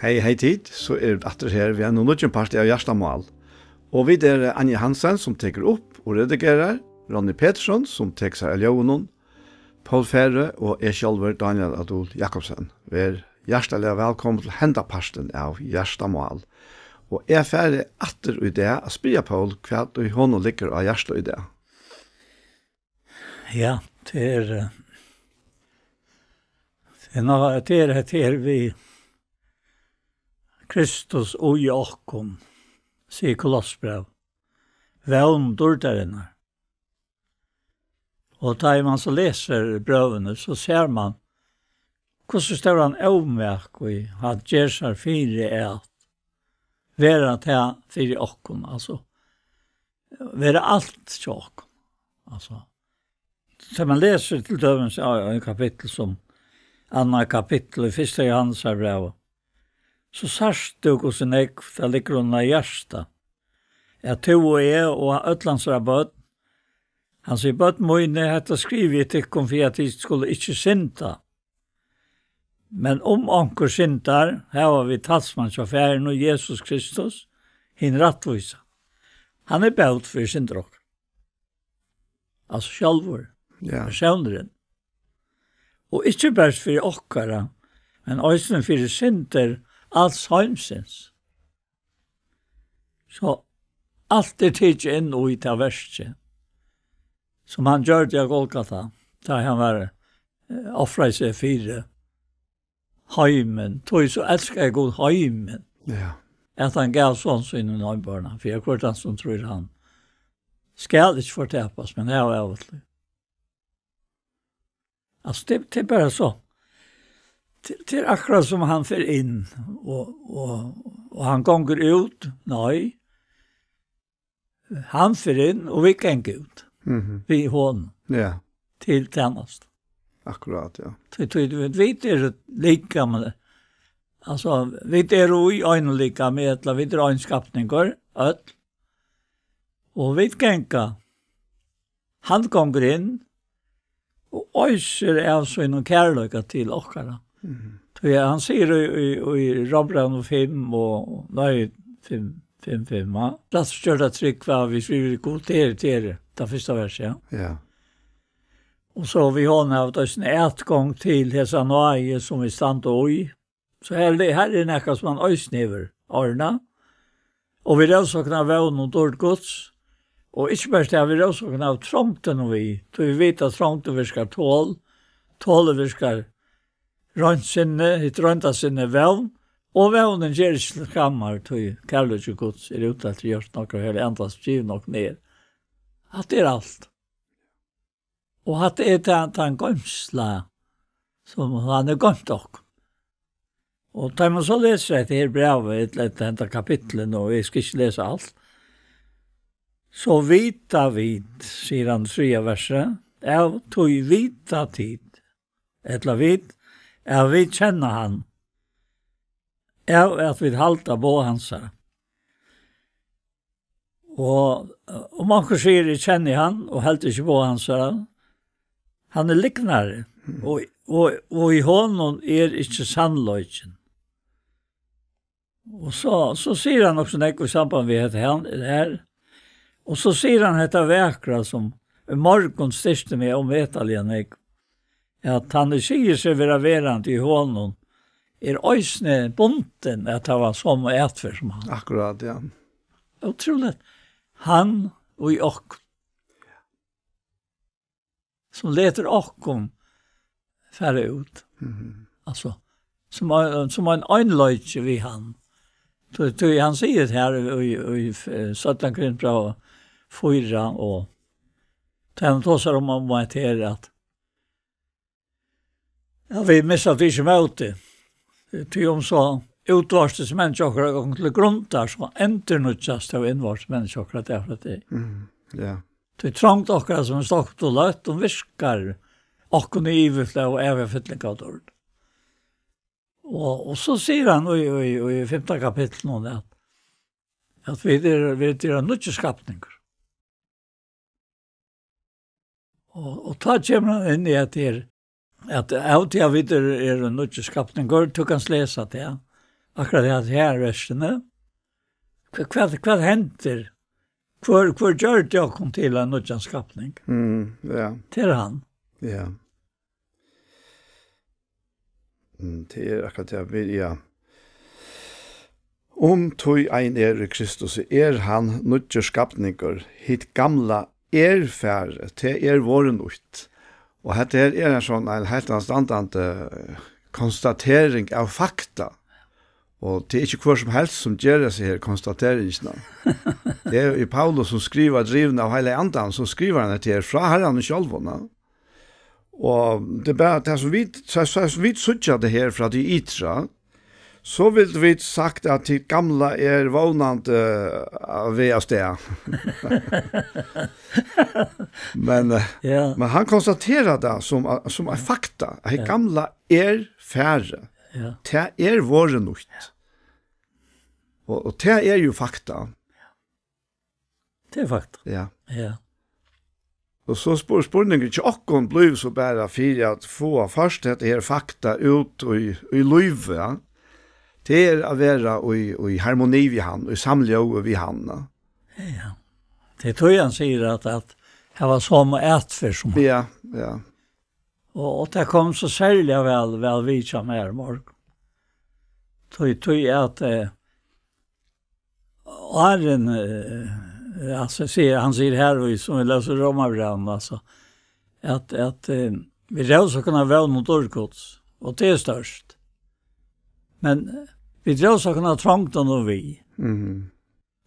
Hei tid, så det atter her vi noen nødgen part av Gjerstamål. Og vi Anja Hansen som teker opp og redigerer, Ronny Petersson som teker seg av Ljøvnen, Paul Ferre og jeg selv Daniel Adol Jakobsen. Vi hjertelig velkommen til hendaparten av Gjerstamål. Og jeg ferdig atter i det å spille Paul hva du hånden ligger av hjertet i det. Ja, det er vi Kristus og Jakob, sier Kolossbrev, vevn dårderne. Og da man så leser brøvene, så ser man hvordan står han avmerk og at gjør seg fire at være til fire åkken, altså være alt til åkken. Altså, så man leser til døvens en kapittel som andre kapittel i 1. Johannes brev, så sørst du hvordan jeg det ligger under hjertet. Jeg tog og jeg og øtlandsrabatt. Han sier, bøtt mine hette skriver til kom for at de skulle ikke synte. Men anker synter, her har vi talsmannsaffæren og Jesus Kristus, hin rattvisa. Han bøtt for syndrock. Altså sjálfur, personeren. Og ikke bare for okkara, men også for synder, alls heimsins. Så alt tidlig inn og i ta verset, som han gjør det av Golgata, da han var offret seg fire heimen, tog så elsker jeg god heimen, at han gav sånn så innen nøybarna, for jeg kvart han som tror han skal ikke fortepes, men jeg var avutlig. Altså, det bare så. Det akkurat som han fer inn, og han gonger ut, nei. Han fer inn, og vi ganger ut. Vi hånden. Ja. Til tjänst. Akkurat, ja. Vi lika med det. Altså, vi jo i øynene lika med, eller vi øynskapninger, og vi ganger. Han gonger inn, og øyser av sånne kærløyga til okkara. Han sier i Rombran 5 og nei 5, da stør det trykk hva hvis vi vil gå til det første verset. Ja. Og så vi har hatt en etgång til hese nøye som vi stand og i. Så her nekka som man øysnever Arna. Og vi røvsakna vevn og dård gods. Og ikke bare det, vi røvsakna av trångten og vi. Så vi vet at trångten virker tål virker røntsinne, hitt røntasinne vevn, og vevnen gjør ikke skammer til kærløse gods ute til gjørs noe og hele endast skriv noe ned. At det alt. Og at det en gømsla som han gømt dere. Og da man så leser et her brevet, et dette kapitlet, og jeg skal ikke lese alt, så vita vid, sier han 3 verset, jeg tog vita tid, etla vid, vi kjenner han. At vi halta på hans her. Og man kan sier jeg kjenner han, og helt ikke på hans her. Han liknare. Og i hånden ikke sannløyken. Og så sier han også nekko i samband med det her. Og så sier han dette vekra som morgon styrste med om vetaljen nekko. At han sier seg være verand i hånden, øysne bunten at han var som og etfer som han. Akkurat, ja. Utrolig. Han og i okkom. Som leter okkom færre ut. Altså, som en øynløyke vi han. Han sier det her i 17 Korinthbrev 4, og han tåser om at det at ja, vi missar det ikke med det. Ty om så utvarstes mennesker og til grunn der, så nødvendigvis av innvarstes mennesker derfor det. Ja. Ty trångt akkurat som stått og løtt, og virker akkurat i ivetlig og evig fytling av dård. Og så sier han i 5. kapittel nå at vi nødvendigskapninger. Og ta kommer han inn i at av til videre nødvendigskapninger, du kan lese det. akkurat det her versene. Hva henter? Hvor gjør det kom til en nødjanskapning? Ja. Til han. Ja. Det akkurat det vil jeg. Om tog ein i Kristus han nødjanskapninger, hit gamla færre, til våren ut. Og dette en sånn en helt anstandende konstatering av fakta. Og det ikke hver som helst som gjør seg her konstateringene. Det i Paulus som skriver drivende av hele andan, så skriver han det her fra herren og sjølvene. Og det bare, det som vi sutja det her fra de ytra, så vil vi sagt at de gamla vånande ved av sted. men han konstaterar det som fakta, at de gamla færre. Ja. Det våren ut. Og det jo fakta. Det fakta. Ja. Ja. Og så spørningen ikke åkken blir så bare for at få først dette her fakta ut i livet, ja. Det å være i harmoni ved han, i samløy ved han. Ja. Det tror jeg han sier at det var som ætfer som han. Ja, ja. Og det kom så særlig vel vidt som her morgen. Tror jeg at Arjen, altså, han sier her, som vi leser Romarbrand, altså, at vi rev så kunne være noe dårgods, og det størst. Men vi rev så kunne trangt noe vi.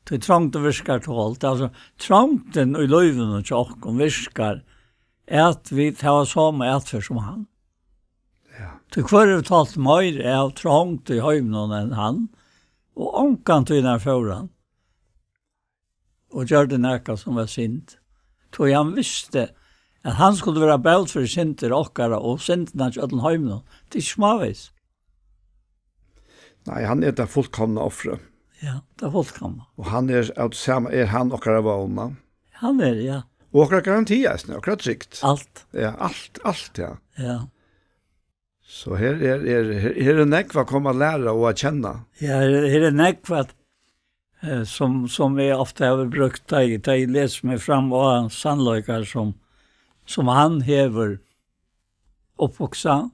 Det trangt og virkar tålt. Altså, trangten i løyven og tjokken virkar at vi tar samme etfer som han. Ja. Det kvar talt mer av trangt i høymnen enn han, og omkant i den foran. Og gjør det nækka som var sint. Så han visste at han skulle være bælt for sinter okkara, og sintene til den høymnen. Det smavis. Nei, han det fullkomne offre. Ja, det fullkomne. Og han han okkara vågna. Han ja. Og akkurat garantier, akkurat trygt. Alt. Ja, alt, ja. Ja. Så her er nekva kom å lære og å kjenne. Ja, her er nekva som jeg ofte har brukt da jeg leser meg fram og sannløykar som han hever oppvoksa,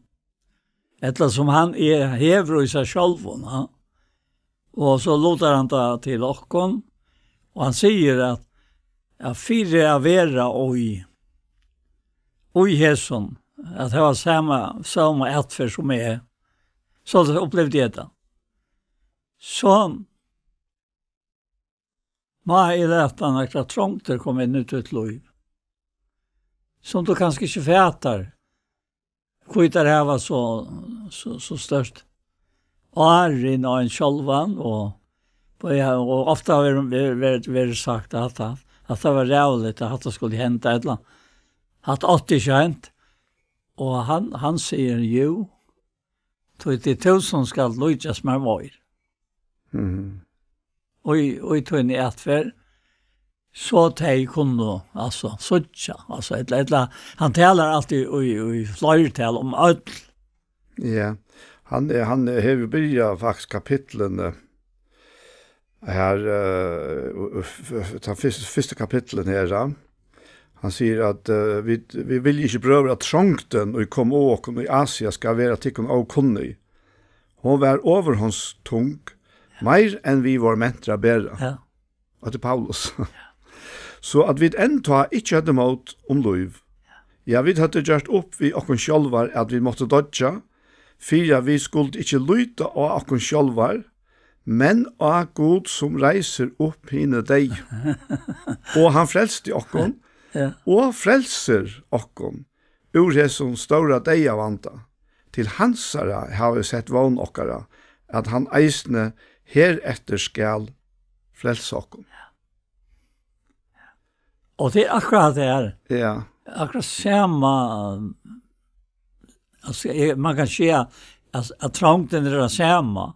etter som han hever i seg sjølvån. Og så låter han da til okkon, og han sier at fire av vera og i hesson, at det var samme etfer som så opplevde jeg det. Så må jeg lete han at trångter kom inn ut et liv. Som du kanskje ikke fæter, hvor det her var så størst. Arjen og en sjølvan, og ofte har det sagt at det var rævligt at det skulle hente et eller annet. At 80 ikke hent. Og han sier jo, det er to som skal lykkes med mer. Og i tog i etfer, så de kunne, altså, suttja. Altså, han taler alltid i flertall om ødel. Ja, han har jo begynt faktisk kapitlene her, første kapitlen her, han sier at vi vil ikke prøve at trångten og kom åken i Asia skal være tikkun og kunnig. Hun var overhåndstung, mer enn vi var mentra bedre. Ja. Og til Paulus. Så at vi enda ikke hadde mot om lov. Ja, vi hadde gjort opp vi okken sjølvar at vi måtte dodja, for vi skulle ikke lyte av okken sjølvar, men av Gud som reiser opp henne deg. Og han frelste okken, og frelser okken, ur det som ståra deg av vanta. Til hansara har vi sett vogn okkara, at han eisne heretter skal frelse okken. Og det akkurat det her. Ja. Akkurat samma, altså, man kan se at trångten det samma,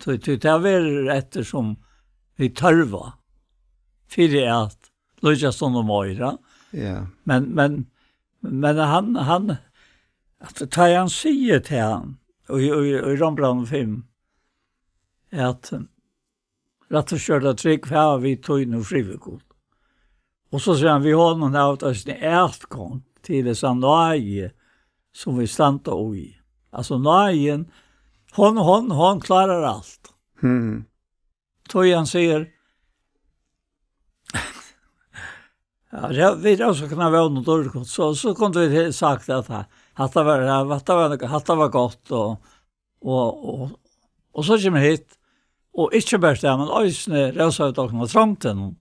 det var etter som vi tørva, for at lykkes stånd om øyre. Ja. Men han at han sier til han, og i Rombrand 5, at rett og slett at trygg for vi tog noe frivillig. Og så sier han, vi har noen av oss en ærtgång til det sånn nøye som vi standa i. Altså nøyen, hon klarar allt. Tog han säger ja, vi också kunna vara något dåligt så kunde vi sagt att det var gott och så kommer hit och inte bara det men ösne rösa ut och trångten.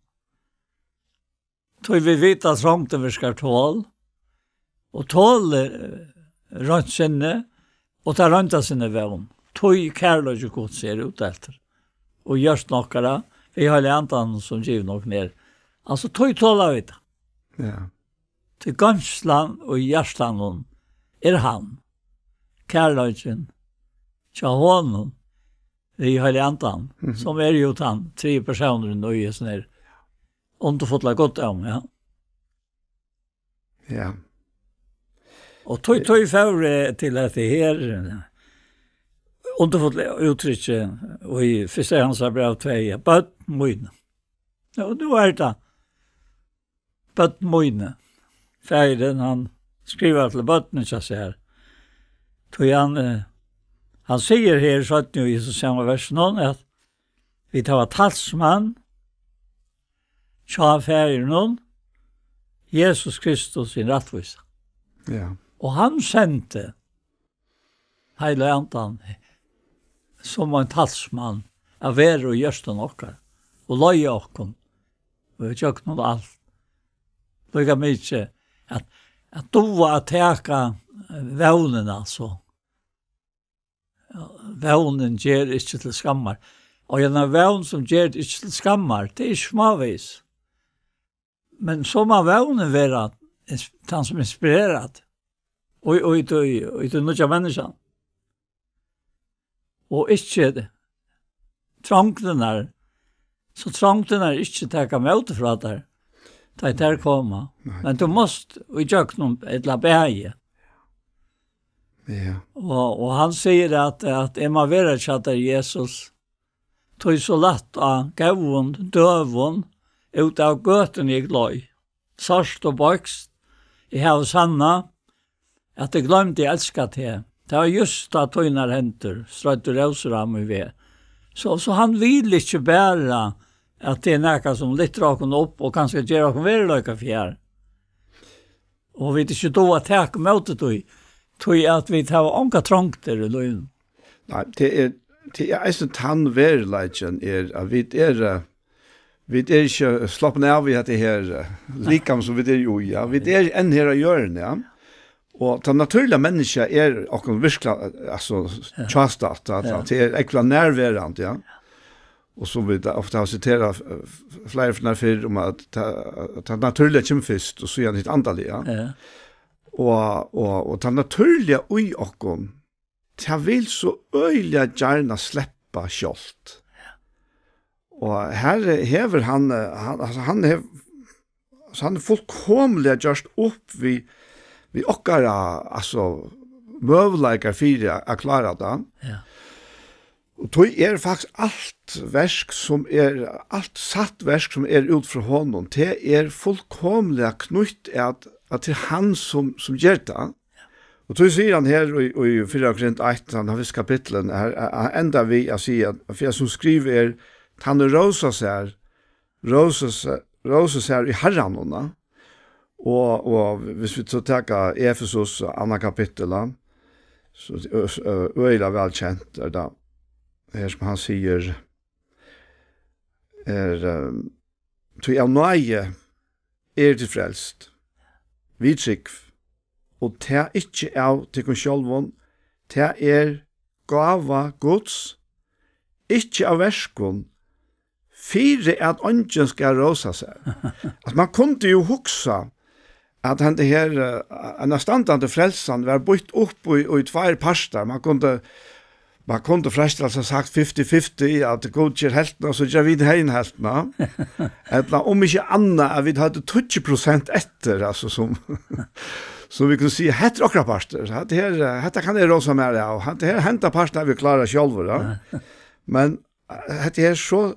Tog vi vita att trångten vi ska tål och tål runt sinne och ta runt sinne väl. Tog kärlek och gott ser ut efter. Och görs nockara. Vi har läntan som giv nog ner. Alltså tog tåla vid. Ja. Till ganslan och hjärtan han. Kärleken. Tja honom. Vi har läntan. Som ju han. 3 personer nu sån här. Underfotla gott om, ja. Ja. Och tog för till att det här underfotla uttrycket och i första hans brev 2, but moine. Ja, då är det. But moine. Färden han skriver till botten så här. Tog han säger här så att nu i så samma vers någon att vi tar talsman tja färgen Jesus Kristus sin rättvisa. Ja. Och han sände hela antan som en talsman av er och görsten okkar och löja okkom och jag tjock något allt. Lika mycket att dova att täka vävnen alltså. Vävnen ger inte till skammar. Och en vävn som ger inte till skammar, det är småvis. Men som av vävnen vara han som inspirerad. Och det nya människan. Og ikke trångten så trångten ikke teka møte fra der, da jeg der kommer. Men du måste i jøkken et la bæge. Ja. Og han sier at jeg må være kjatter Jesus, tog så lett av gavun, døvun, ut av gøten jeg gløy. Sørst og bøkst, jeg har sanna, at jeg glemte jeg elsket til. Det var just da tøynar henter, strøtt og rauser av meg ved. Så han vil ikke bære at det er nækka som litt raken opp og kanskje gjør raken verløyka fjær. Og vi ikke då at teka møtet tøy at vi tar ånka trångter i løgn. Nei, det er eisen tann verløyken at vi ikke slappen av i dette her likam som vi jo, ja. Vi enn her å gjøre, ja. Og det naturliga människa och virkelig, alltså tjastat, att det ekla närvarande, ja. Och så vi ofta har citerat flera från för om att det naturliga kommer först och så är det ett andaliga. Ja. Och det naturliga i oss, det vill så öjliga gärna släppa kjolt. Och här häver han är fullkomligt just upp vi okkara, alltså, mövleikar fyra att klara det. Ja. Och då faktisk allt satt verk som ut från honom, det fullkomligt knutt att det han som gör det. Och då säger han här i 4 Korint 1, han har kapitlen, här ända vi att säga, för jag som skriver han rosa sig i herran. Og hvis vi så tenker Efesos andre kapittel, så øyla velkjent det her som han sier til av nøye til frelst, vi trygg, og det ikke til kun sjølven, det gava Guds, ikke av verskon, fire at ånden skal råsa seg. Altså, man kunne jo huksa at han det her en standande frelsan var bytt upp i 2 parter. Man kunde frest altså sagt 50-50 at god gjør heltene, og så gjør vi det hen heltene. Eller om ikke annet, at vi hadde 20% etter, altså som vi kunne si, hette okra parter. Hette kan jeg råsa mer av. Hette henta parter vi klarer selv. Men det är så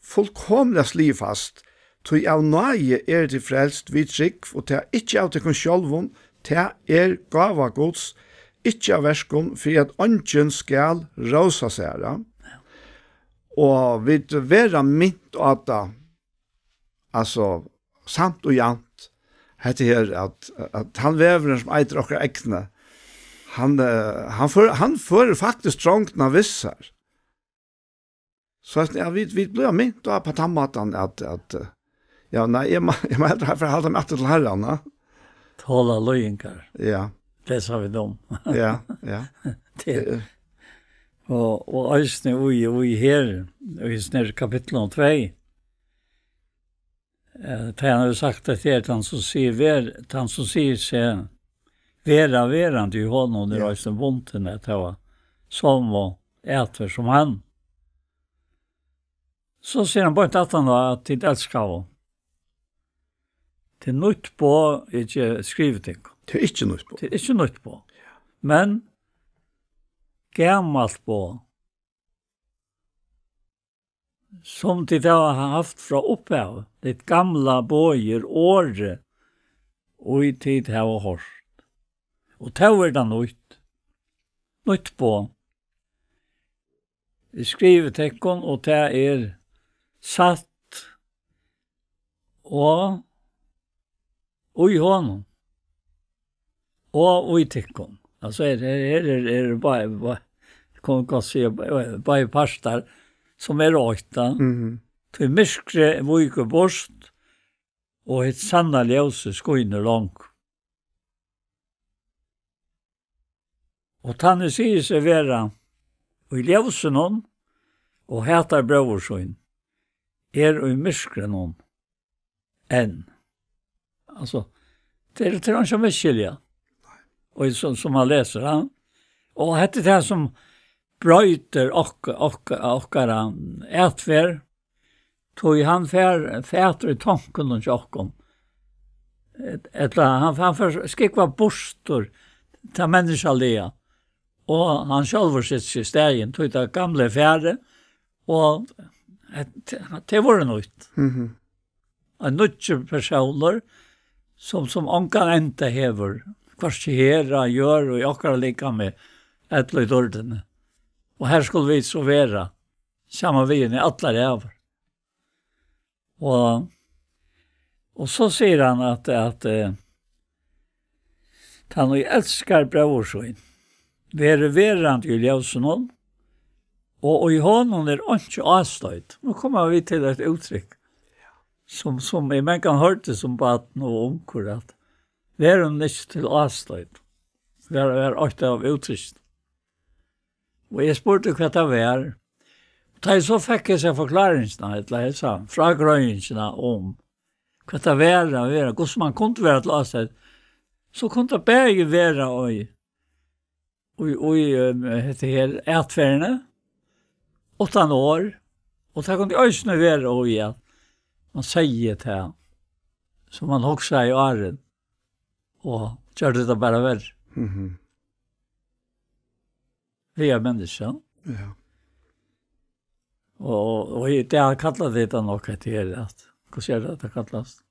fullkomligt slivfast. Tog av nøye det frelst vid trygg, og det ikke av til sjølven, det gava gods, ikke av verskon, for at ånden skal råsa seg. Og vi vera mynt av det, altså, samt og jant, heter her at han veveren som eiter okker ekne, han får faktisk trångtna vissar. Så ja, vi blir mynt av på tammatan at ja, nei, jeg må helt herfor halde meg til herren, ja. Tåla løyinkar. Ja. Det sa vi dem. Ja. Og eisne ui her, i snir kapittel 2, han har jo sagt at det er han som sier seg verande i honom, det er eisne vondtene, det var som og etter som han. Så sier han bare at han var til elskar av. Det er nødt på, ikke skrivet ting. Det er ikke nødt på. Det er ikke nødt på. Men gammalt på, som de da har haft fra opphav, det gamla bøyer året, og i tid har hørt. Og det er det nødt på. Vi skriver tekken, og det er satt og i honom og i tekken. Altså det bare kan man si bare pastar som røyta til myskre vujke borst og et sanna ljøse skoiner langt. Og tanne sier seg vera og i ljøse noen og heter brøversøyn og i myskre noen enn. Altså, det er han som er skilja. Og som man leser, ja. Og dette er det som brøyter okkara etfer, tog han fæter i tanken og tjokken. Han skikva bostor til menneskelige, og han selv sitt i stegen, tog det gamle fære, og det var det nødt. En nødje personer, som onkan enda hever, kvarst hera gjør, og akkurat lika med et løy dårdene. Og her skulle vi så være, samme veien i alle ræver. Og så sier han at han elskar brøversøyn, være verand i ljøsenen, og i hånden er ikke avstøyd. Nå kommer vi til et uttrykk, som man kan hørte som baden og omkår, at vi er ikke til avstøyd. Vi er ofte av uttrykk. Og jeg spurte hva det var. Da så fikk jeg seg forklaringsene, fra grønningsene om hva det var, hvordan man kunne være til avstøyd, så kunne det bare være hette her etferdene, 8 år, og det kunne også være at man sier til som man også i åren, og gjør det bare verre. Vi er mennesker. Ja. Og det har kallet det nok etter at, hvordan det kalles?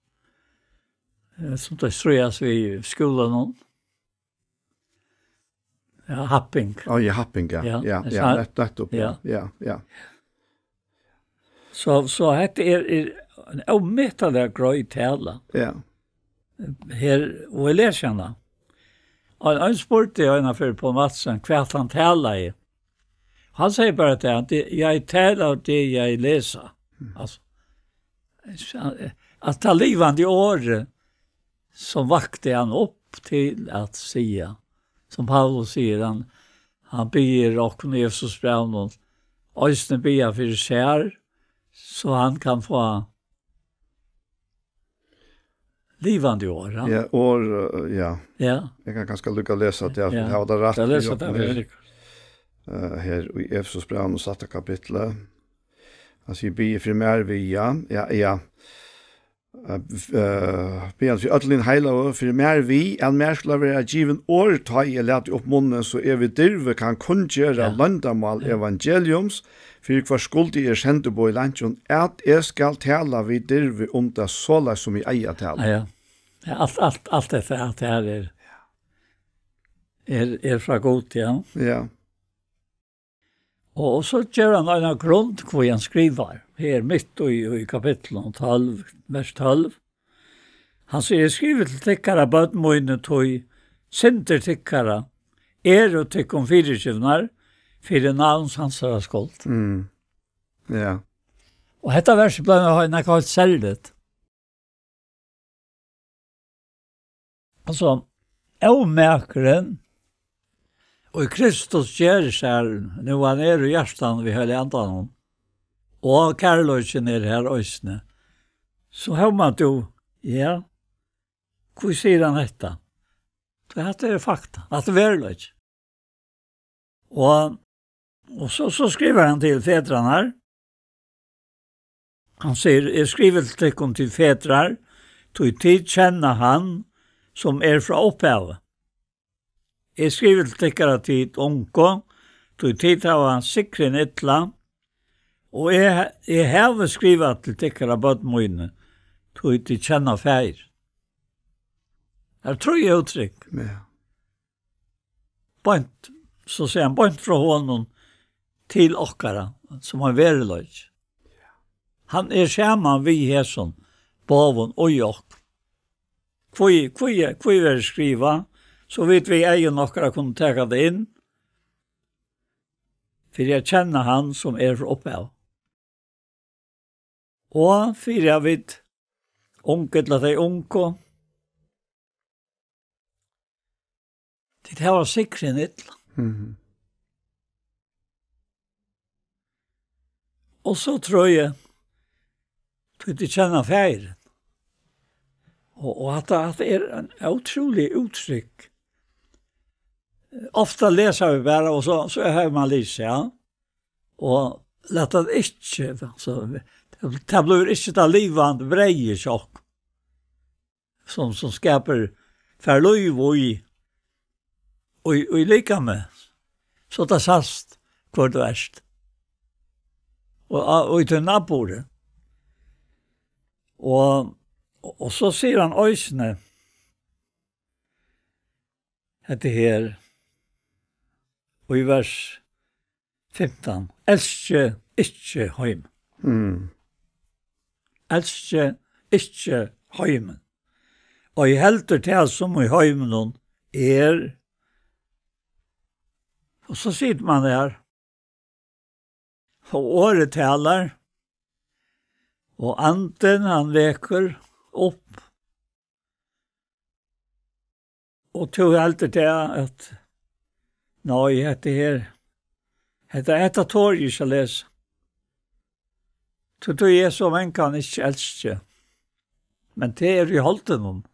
Som det strøyes vi i skolen nå. Ja, happing. Ja, happing, ja. Ja, nettopp. Ja. Så dette en ommittelig grøy tale. Ja. Her, og jeg leser henne. Og han spurte jeg på Madsen hva han taler i. Han sier bare til at jeg taler det jeg leser. Altså, at ta livande i året så vakte han opp til at sige, som Paulus sier, han ber og Jesus brev noen, øyne ber for seg, så han kan få livande år. Ja, år, ja. Ja. Jeg kan ganske lykke å lese at jeg har det rett. Jeg leser det veldig. Her i Efesos brev og 7. kapitlet. Han sier, be for mer via, ja. Bjørn for ødelen heila og for mer vi, enn mer skulle være given år, ta i lete opp munnen, så vi dirve kan kunngjøre landamal evangeliums, for hver skuld i kjente på i landsjon, at jeg skal tala vi dirve om det såla som vi eier tala. Ja. Allt detta att det här är fra god, ja. Ja. Och så gör han en grund hvor han skriver här mitt i kapitel 12, vers 12. Han säger skriver till tickara bödmojne tog synder tickara och tyckom fyrirkivnar för navns hansara skuld. Ja. Och detta vers blev en helt säldet. Alltså, avmäkaren och i Kristus gör sig nu han i hjärtan vi höll andan om. Och kärlöjsen här ösne. Så har man då, ja, hur säger han detta? Det är fakta, att det är verkligt. Och så skriver han till fädrarna här. Han säger, jag skriver till fädrar, tog tid känna han som fra opphavet. Jeg skriver til tikkere tid onko, tog tid av han sikren ytla, og jeg har skrivet til tikkere bødmøyne, tog tid kjenne feir. Jeg tror jeg uttrykk. Ja. Bønt, så sier han, bønt fra hånden til okkara, som har vært løg. Han skjermen vi hæsson, bavon og jokk. Hvor vil skriva, så vet vi egen nokkara kunne teka det inn, for jeg kjenner han som fra opphav. Og for jeg vet onket la deg onko, det her var sikren ytla. Og så tror jeg, du kjenner feiren. Og at det en utrolig uttrykk. Ofta leser vi bare, og så har man lyst, ja. Og lett det ikke, altså, det blir ikke det livende breie sjokk, som skaper forløyv og lika med. Så det sast hvor det verst. Og til naboret. Og så sier han øysene, dette her, og i vers 15, elske ikke heim. Elske ikke heimen. Og i helter til som i heimen og så sier man der, og året taler, og anden han veker opp, og tog helter til at nei, dette tår jeg ikke lese. Så jeg som en kan ikke elske. Men det jo holdt noen.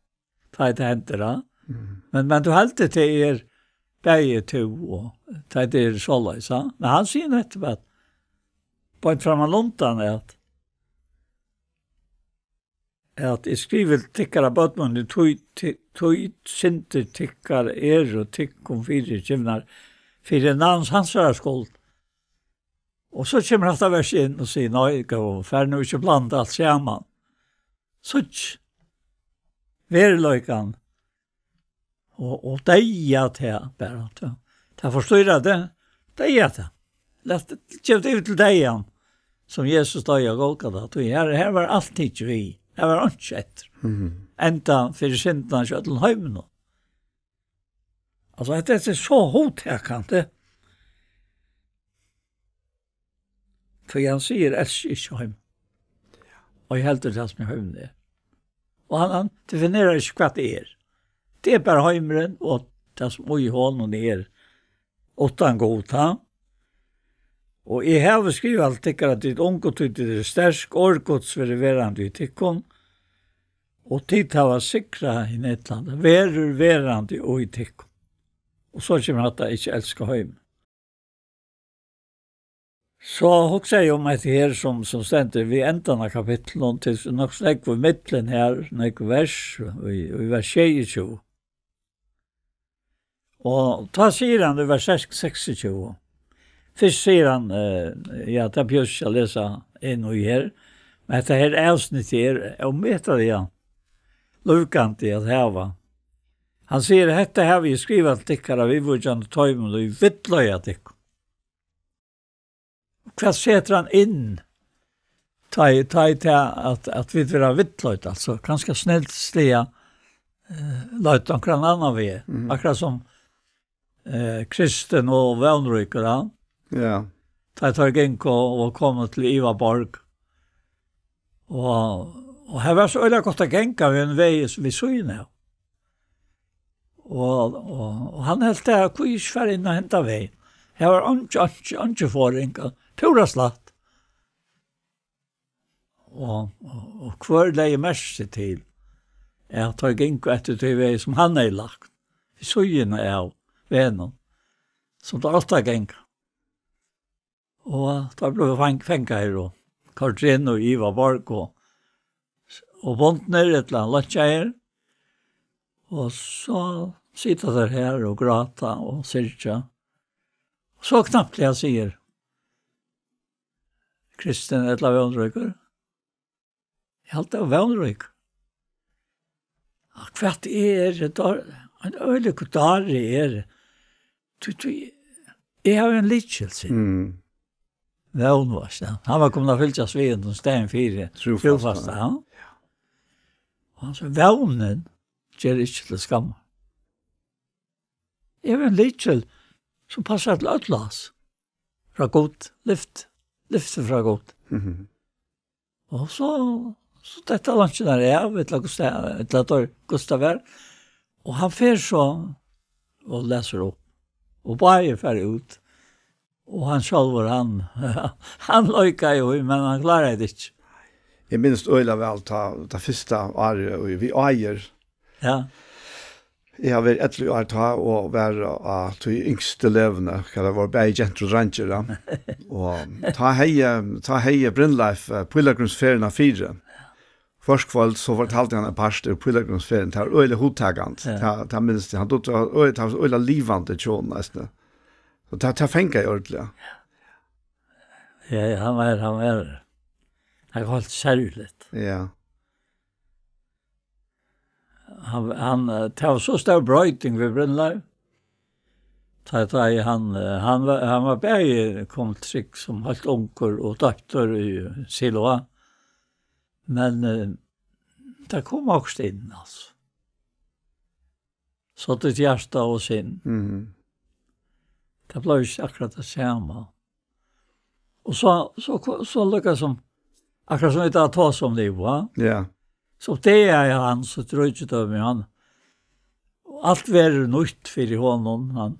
Det henter da. Men du helter til begge to, og det så løs. Men han sier nettopp at på en framalontan at jeg skriver tikkere bøtmål, tog sinter tikkere og tikkom fire kjivnar, fire navns hansara skuld. Og så kommer dette verset inn og sier, nei, for nå ikke blanda alt sammen. Sutt, verløykan, og deia til, bare, til forstyrre det, deia til. Kjøpt ut til deian, som Jesus deia Golgata, her var alt ikke vi, her var ikke etter. Enda for syndene kjøtlen høymen. Altså, det så hotekant, for han sier, elsker ikke høymen. Og jeg helter det som høymen Og han definerer ikke hva det Det bare høymeren, og det som i hånden åttan godta. Og jeg har skrivet alt tikkere at ditt ungetøyde stersk, årgods verande i tikkon, og tid har sikra i Netland, verande og i tikkon. Og så kommer at jeg ikke elsker høymen. Så också jag om att det här som ständer vid ändan av kapitlet till nog snägg på mitten här, några vers, i vers 22. Och ta säger han i vers 26. Först säger han, ja, det björs jag läsa en och här, men det här avsnitt är omvetare igen. Lukant i att häva. Han säger, detta har vi skrivit tickare, vi vårdjande tajmen och vi vittlöja tickare. Vad sätter han in? Ta att vi vill ha vittlöjt, alltså ganska snällt stiga löjt omkring annan vi. Akkurat som kristen och vänryker. Ja. Ta tar gänk och kommer till Ivaborg. Och här var så öliga gott att gänka vid en väg vi såg nu. Och han helt där kvis för in och hämta väg. Här var inte förringa. Pura slatt. Och kvar lägger mest till. Jag tar gänk efter till väg som han är lagt. Vi såg ju av vännen. Som det alltid gänk. Och då blev jag fänka här då. Kartrin och Iva Borg och Bontner ett eller annat tjejer. Och så sitter där här och gråta och syrka. Så knappt jag säger kristen ett eller annat vänryker. Jag har alltid vänryker. Kvart det en ölig dag är jag har en likelse. Vänvars, han var kommit att fylla sveden och sten 4. Trofast, ja. Och han sa, vännen ger inte till skam. Jag har en likelse som passar till utlas. Fra godt, lyfte fra godt. Og så dette lunsjen der jeg, vet du, Gustav er. Og han fer så og leser opp. Og bare fer ut. Og han sjálfur, han løyka jo, men han klarer det ikke. Jeg minns øyla vel ta første året, og vi eier. Ja. Jeg har vært etter år ta og være til yngste levende, hva det var bare jenter og dranger. Og ta heie Brynleif Pilagrumsferien av 4. Først kveld så fortalte han en parster Pilagrumsferien til øyla hodtagant. Ta minns det, han var øyla livande tjån nesten. Så ta fengt jeg ordentlig. Ja, han var helt særligt. Ja. Han tar så stor brøyting ved Brynleif. Han var bare kom trygg som helt onker og døtter i Siloa. Men det kom også inn, altså. Så til hjärsta og sin. Det ble ikke akkurat det samme. Og så lykkes som, akkurat som vi tar oss om det, va? Ja. Så det er han, så tror jeg ikke det med han. Alt var nytt for honom.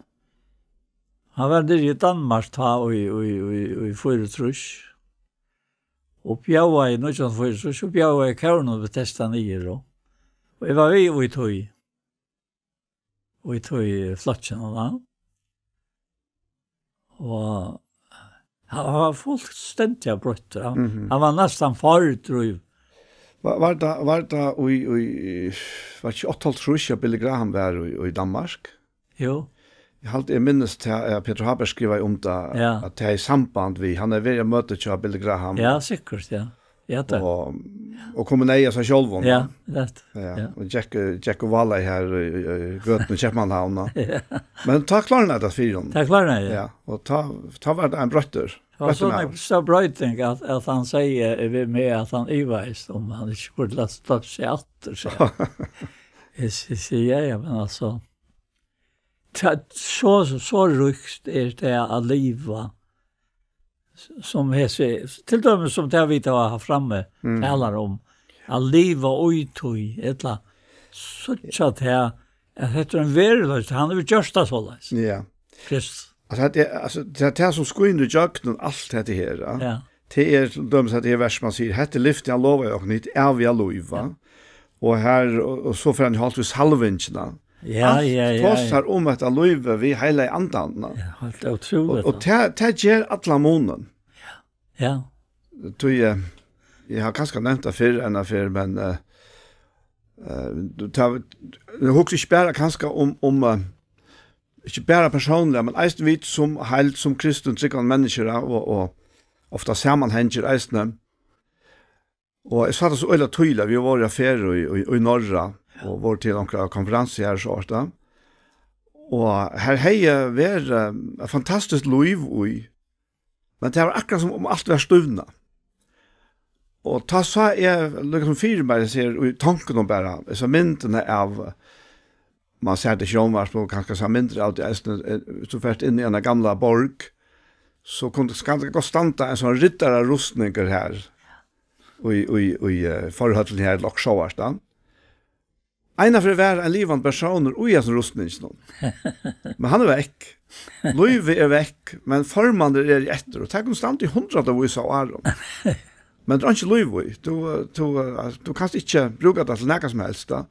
Han var der i Danmark ta og i Fyretrus. Og bjaua i Nødjan Fyretrus, og bjaua i Kauno ved Testanier. Og jeg var i tog. Og i tog flotjen da. Og han var fullstendig brøtt. Han var nesten fardrøy. Var det var ikke 8,5 Billy Graham var i Danmark? Jo. Jeg minnes til Peter Haber skriver om det, at det er i samband vi, han er ved å møte til Billy Graham. Ja, sikkert, ja. Og kommer ned i seg selv om. Ja, rett. Ja. Og Jack og Wallay her i Gøten og Kjeppmannhavn. Men ta klarene det 4. Ta klarene, ja. Og ta var det en brøtter. Det var sånn så brøyting at han sier med at han iveist om han ikke burde la stopp seg atter. Jeg sier, ja, men altså, så rykt det å liva, som til dømes som det vi tar her fremme, taler om, å liva uittøy, etla, så det er en verløst, han er jo gjørst det såleis. Ja. Krist. Alltså det som skulle in i jakten allt det här. Ja. Det är döms att det är vers man säger hette lyft jag lovar jag inte är vi lova. Och här och så för en halv halvinchna. Ja. Passar att lova vi hela andan. Ja, helt otroligt. Och det ger alla månen. Ja. Jag har kanske nämnt det för en affär, men du tar hooks inte bara kanske om inte bara personliga, men eisen vi som helt som kristen tryggande människor och ofta sammanhänger eisen. Och jag sa det så ölla tydligt, vi var i affärer i norra och var till några konferenser här så där. Och här hej var fantastiskt liv i. Men det var akkurat som om allt var stuvna. Och ta så är liksom firma ser i tanken om bara så myndene av man ser det sjönvars på kanske så mindre av det så först in i en gamla borg så kunde det gå stanta en sån ryttare rustningar här. Och förhåll till här lockshowarstan. Einar för var en livande person och i som rustningen. Men han är väck. Löve är väck, men formande är efter och tar konstant i 100 av vissa år. Men det är inte löve. Du kan inte bruka det till något som helst. Da.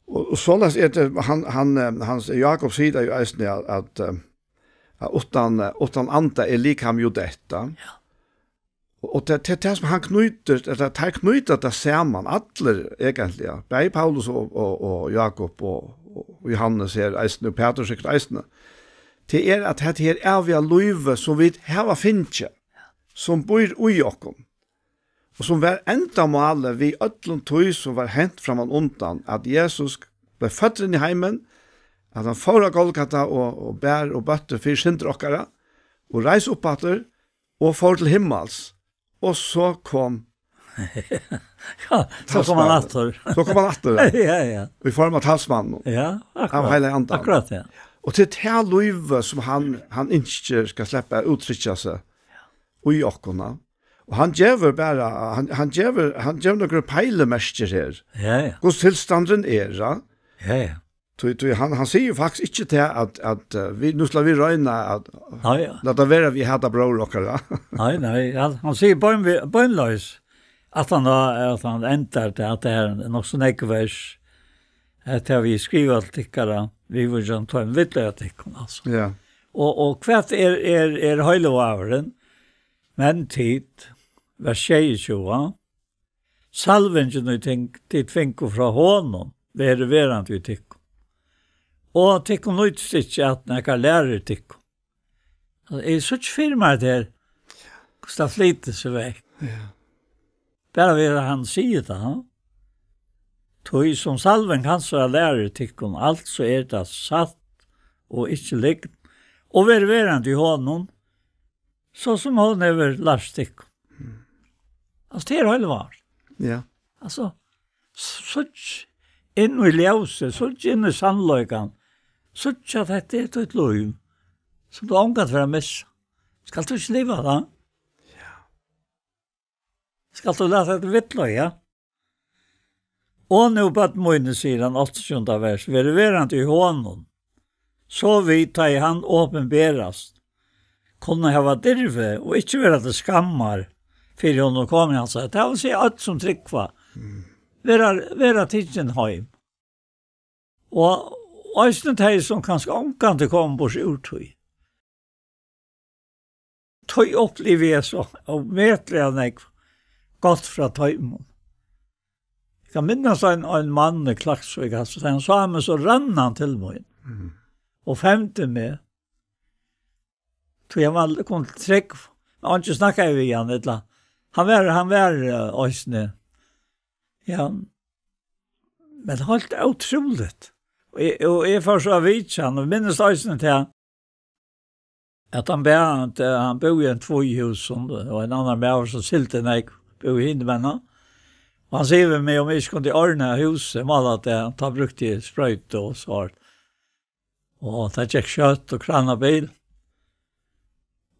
Och så är det hans Jakob säger ju att utan anta är likam ju detta. Ja. Och det som han knyter det samman, alla egentligen. Både Paulus och Jakob och Johannes är eisen, og Petrus er eisen. Det er at det her evige løyve som vi har finnet, som bor i oss, og som var enda målet vi ødlom tog som var hent fra man undan, at Jesus ble født inn i heimen, at han får av Golgata og bær og bøtte for synder okkara, og reis opp etter, og får til himmels. Og så kom ja, så kom han atter. Så kom han atter. Ja. I form av talsmannen. Ja, akkurat. Ja. Og til det her løyve som han ikke skal slippe uttrykke seg i okkona. Og han gjør bare, han gjør noen peilemester her. Ja. Hvordan tilstanden er, ja. Ja. Han sier jo faktisk ikke til at vi, nå skal vi røyne at det være vi hadde bror okkara. Nei, han sier bøgnløs at han enter til at det er nok så nekvers at vi skriver alt tikkere, vi vil jo ta en vittløy tikkene, altså. Ja. Og hvert er høylovaveren, men tid, vers 22, salvingen og tid finker fra hånden, være verant vi tikkene. Og tikkum nøyts ikke at nekka lærer tikkum. Det er sånn firmaer der, hvordan det flyter seg vekk. Ja. Bare vil han sier det, Tog som salven kan så lærer tikkum, altså er det satt og ikke liggt. Og ververand i hånden, så som hun er lært tikkum. Altså det er hele var. Ja. Altså, sånn inn i ljøse, sånn inn i sannløykan, så at dette er et liv som du omgatt for å missa. Skal du ikke leve da? Ja. Skal du lade et vittløy, ja? Og nå på at møyne sier han 8. vers, ververant i hånden, så vi ta i han åpenberast, kunne hava dirve, og ikke være til skammar, for hun og kom i han sa, det vil si alt som tryggva, være tidsen heim. Og Øysten teg som kanskje omkant til komme på seg urtøy. Tøy opplever jeg så, og metlig av meg godt fra tøymon. Jeg kan minnes en mann i Klaksvig, så han sa meg så rann han til meg, og femte med. Så jeg var kom til trekk, han ikke snakket vi igjen, han var Øysten. Ja, men det var helt utroligt. Og jeg får så vidtjen, og minnes Øysten til at han bor i en tvøyhus, og en annen med som silte når jeg bor i Hindemennene. Og han sier meg om jeg ikke kunne ordne huset, med at han tar brukt i sprøyt og svart. Og det gikk kjøtt og krana bil.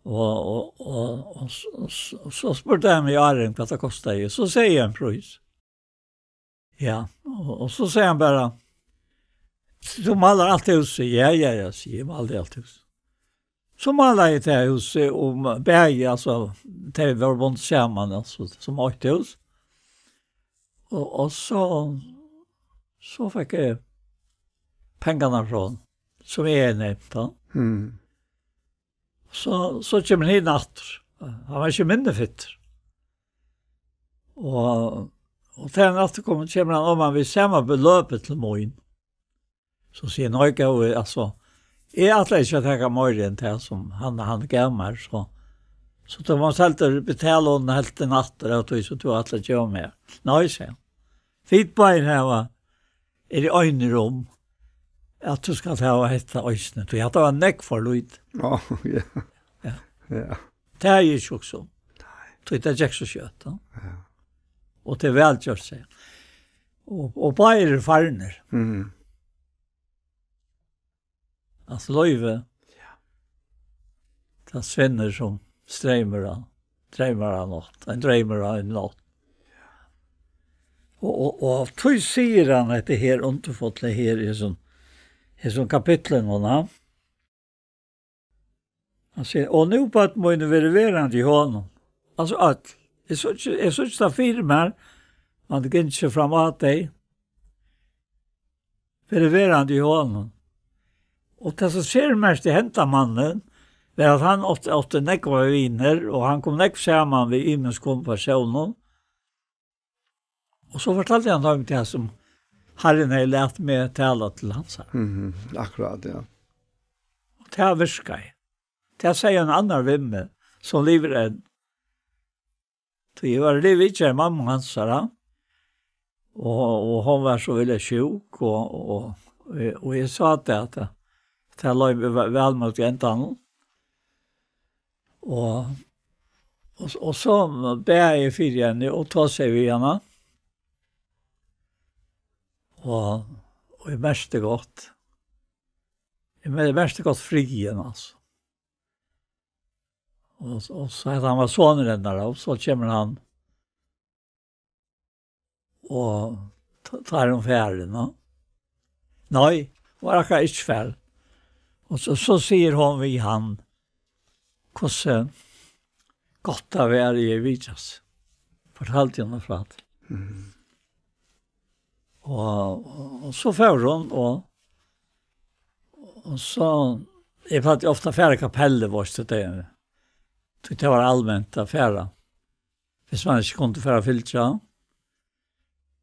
Og så spurte jeg meg i Arjen hva det kostet jeg. Så sier jeg en pris. Ja, og så sier han bare, så maler alt huset. Ja, sier jeg maler alt huset. Så maler jeg til huset om bæge, altså, til vi var vondt sammen, altså, som 8 hus. Og så fikk jeg pengarna från, som jeg nevnt da. Så kommer han inn natt, Han var ikke mindre fitter. Og til han alltid kommer han om han vil samme beløpet til morgen. Så sier Norge, altså, jeg alltid ikke tenker morgen til som han gav meg, så da man selv betale henne helt til natten, og så tog alltid gjør mer. Nei, sier han. Fitt bare her i øynerom, at du skal ta og hette øysene. Du hadde vært nekk for lyd. Ja. Ja. Det er jo ikke også. Det er ikke så kjøtt. Ja. Og det er velgjort seg. Og bare farner. Altså løyve. Det er svenner som drømmer av nåt. En drømmer av en nåt. Og tog sier han at det her underfotlet her i sånn kapitlen hon. Han sier, og nå på at må det være verande i honom. Altså at, jeg så ikke da firmer, man det ikke fram at deg, være verande i honom. Og det som ser mest i hentamannen, det er at han åtte nekva viner, og han kom nekva sammen ved imens konversjonen. Og så fortalte han om det som Herren har lært meg tale til hans her. Akkurat, ja. Og det har virket. Det sier en annen vimme som lever en. Jeg var livet ikke mamma hans her, og hun var så veldig sjuk, og jeg sa til at det la meg vel mot jentene. Og så ber jeg for henne, og ta seg ved henne. Og jeg mest godt. Jeg mest godt frien, altså. Og så heter han var sonen der, og så kommer han og tar om ferden. Nei, var akkurat ikke ferdig. Og så sier hun vi han, hvordan godt det var i Vitas. Fortalte henne fra det. Og så fører hun, og så, jeg prater ofte færre kapellet vårt til det. Det var allmänt affära. Hvis man ikke kunne fære filtja.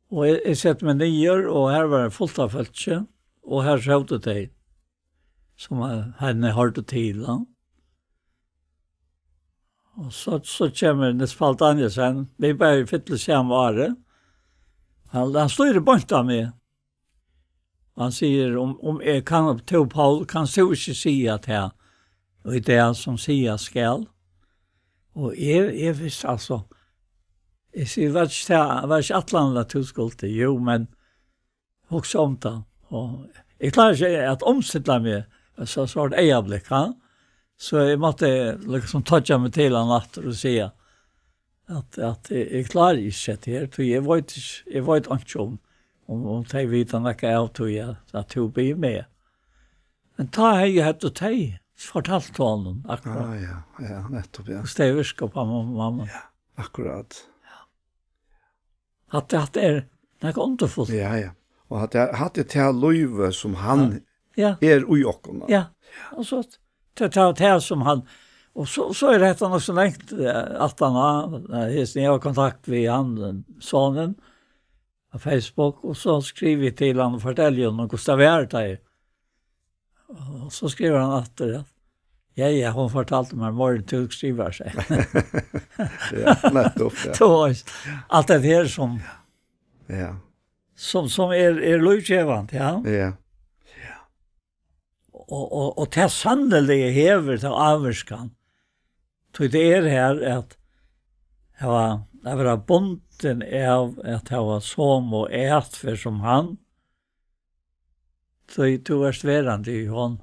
Og jeg sett meg nyer, og her var det fullt av filtja, og her skjøvde det som henne hørte til. Og så kommer Nespalt Anjelsen, vi bare fytler seg om året. Han står i bunkt av meg. Han sier, om jeg kan til Paul, kan så ikke si at jeg, og det som sier skal. Og jeg visste altså, jeg sier, var ikke atlandet til skulde, jo, men også om det. Og jeg klarer ikke at omstille meg, så var det øyeblikk, så jeg måtte liksom toucha meg til han natter og si at jeg klarer ikke det her, for jeg vet ikke om de vet han ikke av til at hun blir med. Men ta jeg hatt og teg, fortalt honom akkurat. Ja, nettopp, ja. Hos det virker på mamma. Ja, akkurat. At det noe underfullt. Ja. Og at det til løyve som han er ui okkona. Ja, og så til som han, og så er det nok så lengt at han har kontakt med han, sonen, på Facebook, og så skriver vi til han og forteller om hvordan det er det. Og så skriver han at ja, hun fortalte meg morgen til å skrive seg. Ja, nettopp, ja. Alt det her som er lovgjevende, ja. Ja. Og til sannelig hever til avvarskan. Så det er her at jeg var bunden av at jeg var som og for som han. Så jeg tog verande i hånd.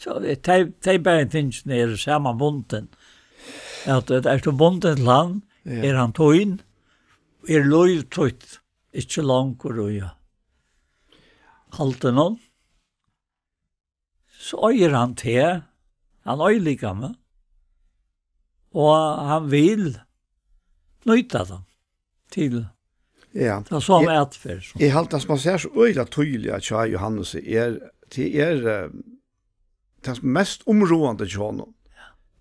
Så det er bare tingene er samme bunden. At det er til bunden til han, er han tog inn, er lov tøyt, ikke langt og ja. Halte noen. Så øyer han til, han øyliker meg, og han vil nøyta dem til det som etfer. Jeg halte at man ser så øyla tydelig at Johannes det mest områdende til honom.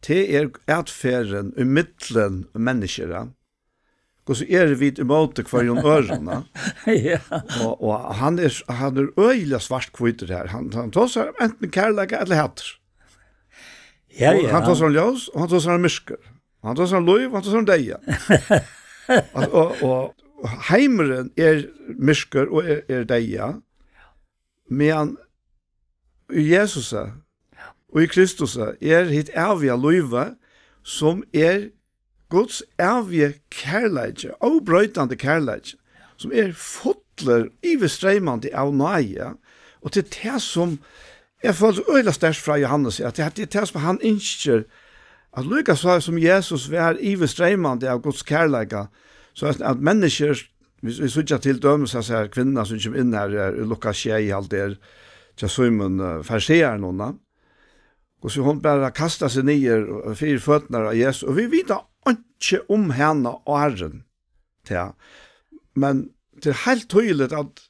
det atfärden i mitten människor. Och så vi emot det för öronen. Ja. Och han är öjliga svartkvitt där. Han tar sig enten kärlek eller hatter. Ja. Han tar sig en ljus och han tar sig en mysker. Han tar sig en löv och han tar sig en deja. och heimeren mysker och deja. Men i Jesus och i Kristus hit eviga löva som Guds evige kärlek, avbrøytende kärlek, som fotler iverstreimende av nøye, og til det som føler øyla størst fra Johannes, at det det som han ønsker, at lykkes så som Jesus var iverstreimende av Guds kärlek, så at mennesker, vi sier til dømes av seg kvinner som kommer inn her, Lukas 6, alt der, til Simon farseer noen, og så hun bare kastet seg ned og 4 føttene av Jesus, og vi vet ikke om henne og æren til. Men det helt tydelig at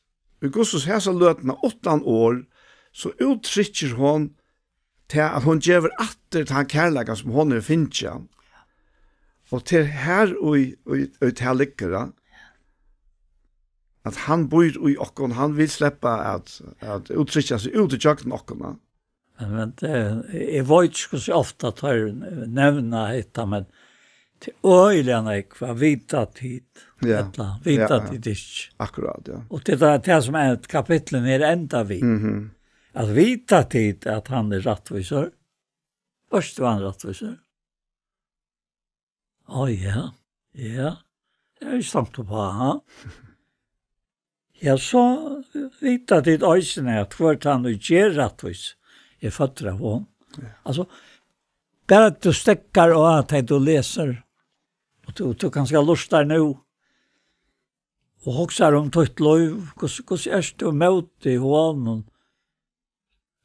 Augustus hese løtene 8 år, så uttrykker hun til at hun gjør atter til han kærlighet som hun finner. Og til her og til lykkere, at han bor i okken, han vil slippe at uttrykke seg ut i kjøkken okken. Men jeg vet ikke så ofte at jeg nevner dette, men til øyene var vita tid. Vita tid ikke. Akkurat, ja. Og det som et kapittel enda vid. At vita tid at han rattviser. Først var han rattviser. Ja. Det er jo stankt på, ha? Ja, så vita tid øyne at hvert han gjør rattvis. Føtter av hon. Altså, bare at du stekker og at du leser, og du kan skal lust der nå, og hokser om tøtt lov, hvordan du møte i hånden,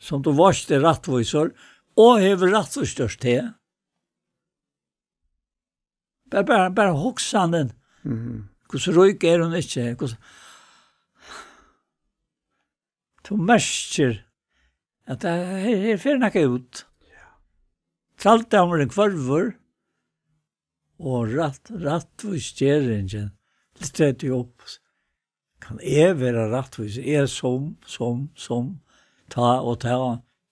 som du varste rattviser, og hever rattvisstørst til. Bare hokser den. Hvordan røyk hun ikke? Du merker at det fer nok ut. Traltdammeren kvarver, og rattvis gjeringen, litt opp. Kan være rattvis, som, ta og ta.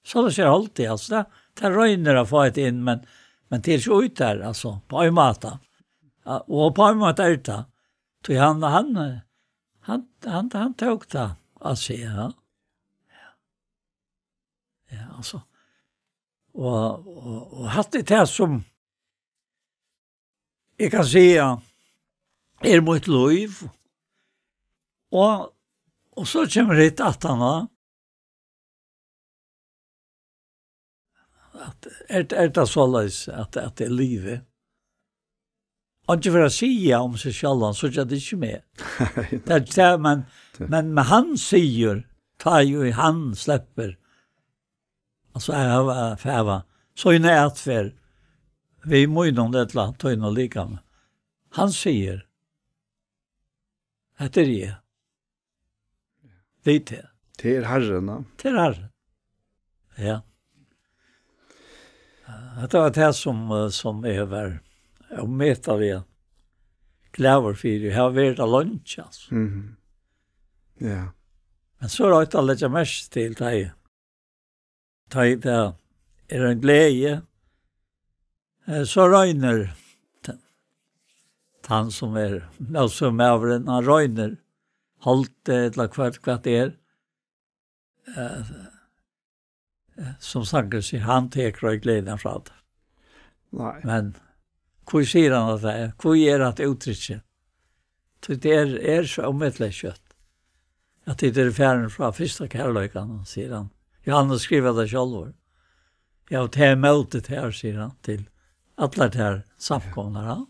Så det skjer alltid, altså. Det røyner å få et inn, men det er ikke ut der, altså, på en måte. Og på en måte det. Så han tok det, altså, ja. Ja, altså. Og hatt det som jeg kan si mot liv. Og så kommer det at han det så løs at det livet. Og ikke for å si om seg selv, så er det ikke med. Men han sier, ta jo han slipper. Altså, jeg var så inne i atfer, vi må innom det til at tøyne like med. Han sier, etter jeg, det til. Til Herren, da. Til Herren, ja. Det var det som jeg var, og med av det, glæver for det. Jeg har vært av lunsj, altså. Ja. Men så har jeg ikke lett mest til det. Det en glede, så røyner han som også med over den, han røyner, holdt det eller hva det som sanger sier, han teker og gleden fra det. Nei. Men hvor sier han at det er? Hvor gjør det uttrykket? Det så omvettelig kjøtt. At det ferden fra første kærløkene, sier han. Johannes skriver det selv. Ja, og det møtet her, sier han, til alle de her samkomne.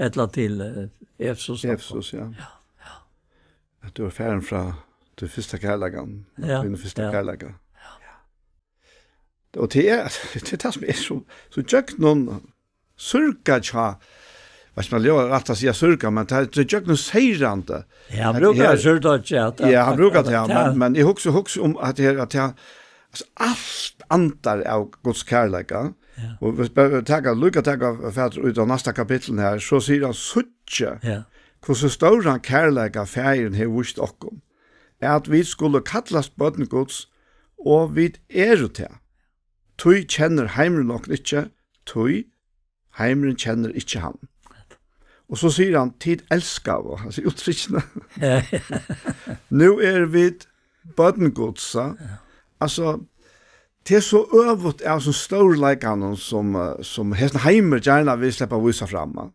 Eller til Efesos. Efesos, ja. At du ferden fra til første kærløkene. Ja. Til første kærløkene. Og det det som så tjøk noen surka tja, vet man jo rett å si surka, men det tjøk noen seirante. Ja, han brukar surka tja. Ja, han brukar det, men jeg husker om at alltså allt andar av Guds kärleka. Ja. Och vi ska lukka för ut av nästa kapitel här så säger han suttje. Ja. Hur så stora kärleka färgen har vist okkom. At vi skulle kallast bøtten Guds, og vi det. Tui kjenner heimren nok ikke, tui heimren kjenner ikke han. Og så sier han, tid elskar vi, altså uttrykkene. Nå vi bøtten Guds, altså, det så øvet av sånn storleikene som hesten heimer gjerne vil slippe å vise frem.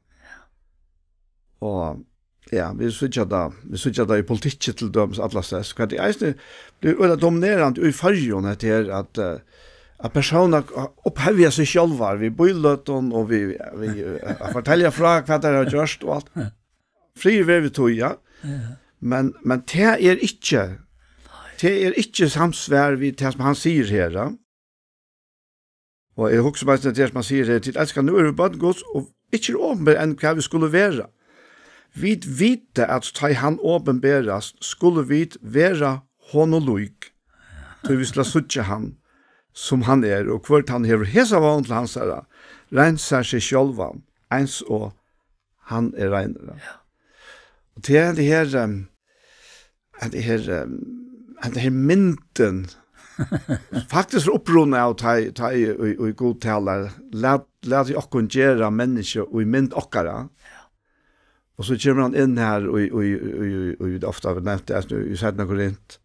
Og ja, vi sitter da i politikk til døms atlasses. Hva det blir øyne dominerende i fargen etter at personer opphevjer seg selv vi bøyløten og vi forteller fra hva det har gjort og alt. Fri vi tog, ja. Men det ikke samsvær vi til som han sier her. Og jeg husker meg til det som han sier her, til elsker nå vi bøtten Guds og ikke åpenbær enn hva vi skulle være. Vi vite at ta han åpenberast, skulle vi være honolog, til vi skulle suttje han som han og hvert han hever hesa vann til hans herre, renser seg sjølvan, ens og han renere. Og det her mynden, faktisk opprunnet av ta i god taler, lad i okkon gjøre mennesker og i mynd okkara, og så kommer han inn her, og ofte har vi nevnt det, i 17. Korint,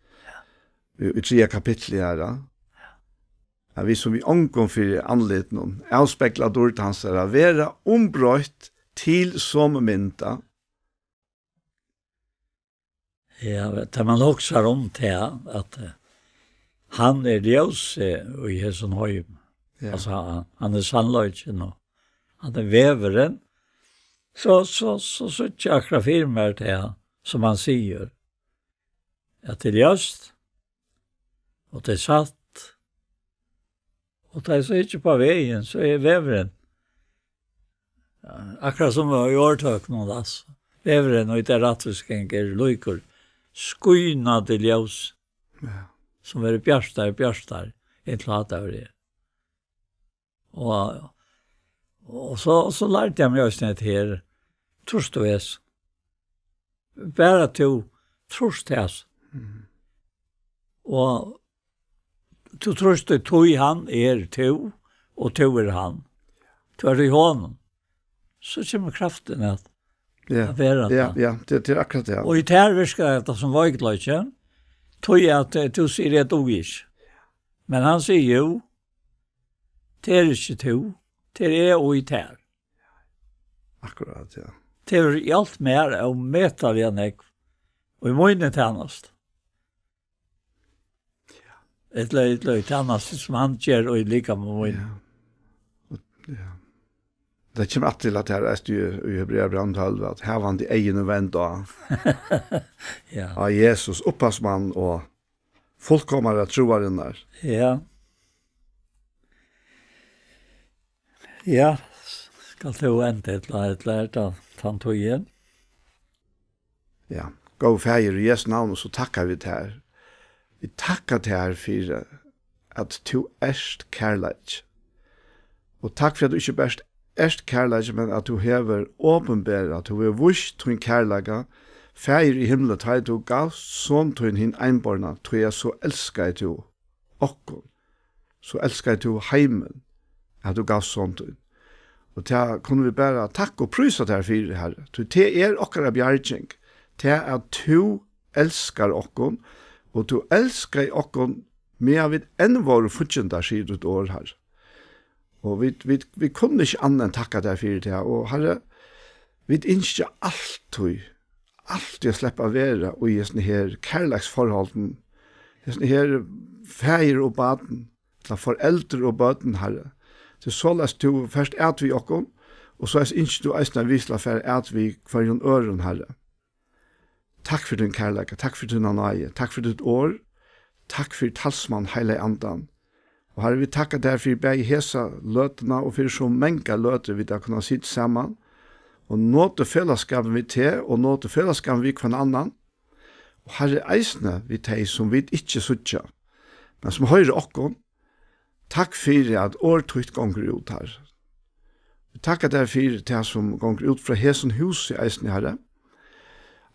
i 3. kapittel her, ja, vi som vi omkom for anlitt noen, avspekla dårlig hans her, være ombrøyt til som mynda. Ja, det man også om til at han ljøs i Hessen Høym. Ja. Altså, han sannløyken, og han veveren, så ikke akkurat firmer til, som han sier, at det ljøst, og det satt, og det så ikke på veien, så veveren, akkurat som i årtøk noen, altså, veveren og det ratterskenger, lykker, skøyna til ljøs, som er bjørstar, inntil hatt av det. Og så lærte jeg meg også ned her, trus du es. Bare to trus tes. Og to trus du tog han to, og to han. To i hånden. Så kommer kraften at være det. Ja, det akkurat det. Og i ter virker det som veikløyke, tog at du sier det og ikke. Men han sier jo, det ikke to, det og i ter. Akkurat, ja. Det i alt mer og metar igjen jeg, og i måned tjennast. Et løy tjennast som han gjør og lika med måned. Ja. Det kommer alltid at her i Hebrea brandhalv, at her var han de egene venn da. Ja. Av Jesus, opphavsmann og fullkommere troaren der. Ja. Ja, skal du enda et lært av tog igjen? Ja, gå feir i Jesu navn, og så takkar vi til her. Vi takkar til her for at du erst kærleik. Og takk for at du ikke bare erst kærleik, men at du hever åpenbæra, at du har vust din kærleika, feir i himmelen, at du gav sånn til hin einborna, tror jeg så elskar du okkon, så elskar du heimen, at du gav sånt. Og til kunne vi bare takke og prysa til her Herre. Til okkara bjergjeng. Til at du elskar okkon, og du elskar okkon med vi enn våre fortjenta sier ut år her. Og vi kunne ikke annet enn takka til her og Herre, vi innskjer alltid å slippe å være og i sånne her kærleksforholden, i sånne her feir og baden, til foreldre og baden, Herre. Det så lest du først vi okkon, og så ikke du eisne visla for vi hver jon øren, Herre. Takk for din kærleika, takk for din anæge, takk for ditt år, takk for talsmann heile andan. Og Herre, vi takkar der for begge hesa løtene, og for så mange løter vi da kunne sitte sammen, og nåte fellesskapen vi til, og nåte fellesskapen vi hver annan. Og Herre, eisne vi til som vi ikke suttja, men som høyre okkon, takk for at årtøyt gonger ut her. Vi takkar der for det som gonger ut fra hesen hus i eisen herre.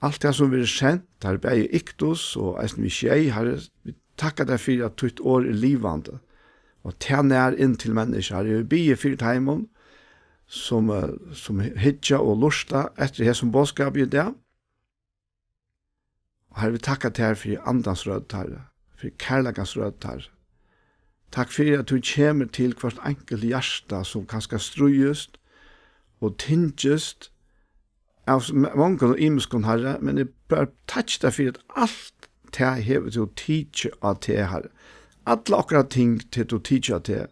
Alt det som vi kjent, her beie iktus og eisen vi skjei herre, vi takkar der for at tøyt år er livande, og ta nær inn til mennesker. Vi bie for teimon, som hitja og lusta etter hesen bådskap i det. Og her vi takkar der for andans rød herre, for kærleikans rød herre. Takk for at du kommer til hvert enkelt hjärsta som kanskje strøyest og tingest av mange og imeskon herre, men jeg bare touch deg for at alt det hever til å teach av det herre. Alle akkurat ting til å teach av det,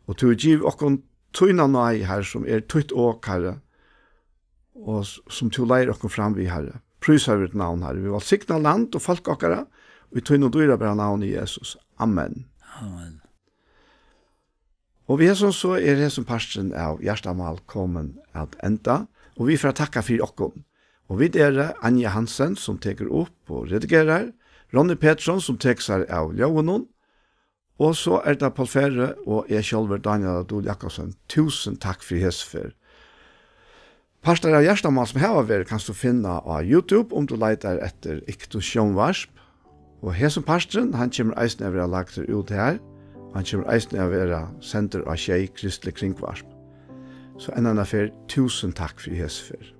og til å give okkur tøyna nøy herre som tøyt åk herre, og som til å leir okkur fram vi herre. Prysar vi et navn herre. Vi vil sikna land og folk okkara, og vi tøyna dyra bare navn i Jesus. Amen. Amen. Og vi så det som parsten av Gjerstamal kommet at enda, og vi får takka for okkom. Og vi Anja Hansen som teker opp og redigerer, Ronny Pettersson som teker seg av Ljøvenon, og så det Paul Ferre og jeg selv Daniel Adol Jakobsen. Tusen takk for hesfer. Parsten av Gjerstamal som her var kan du finne av YouTube om du leiter etter Iktus Sjønvarsp. Og hesen parsten, han kommer eisen over å lage det ut her, han kommer eisen av å være senter av Tjei Kristelig Kringvarsp. Så en annen fer, tusen takk for hesfer.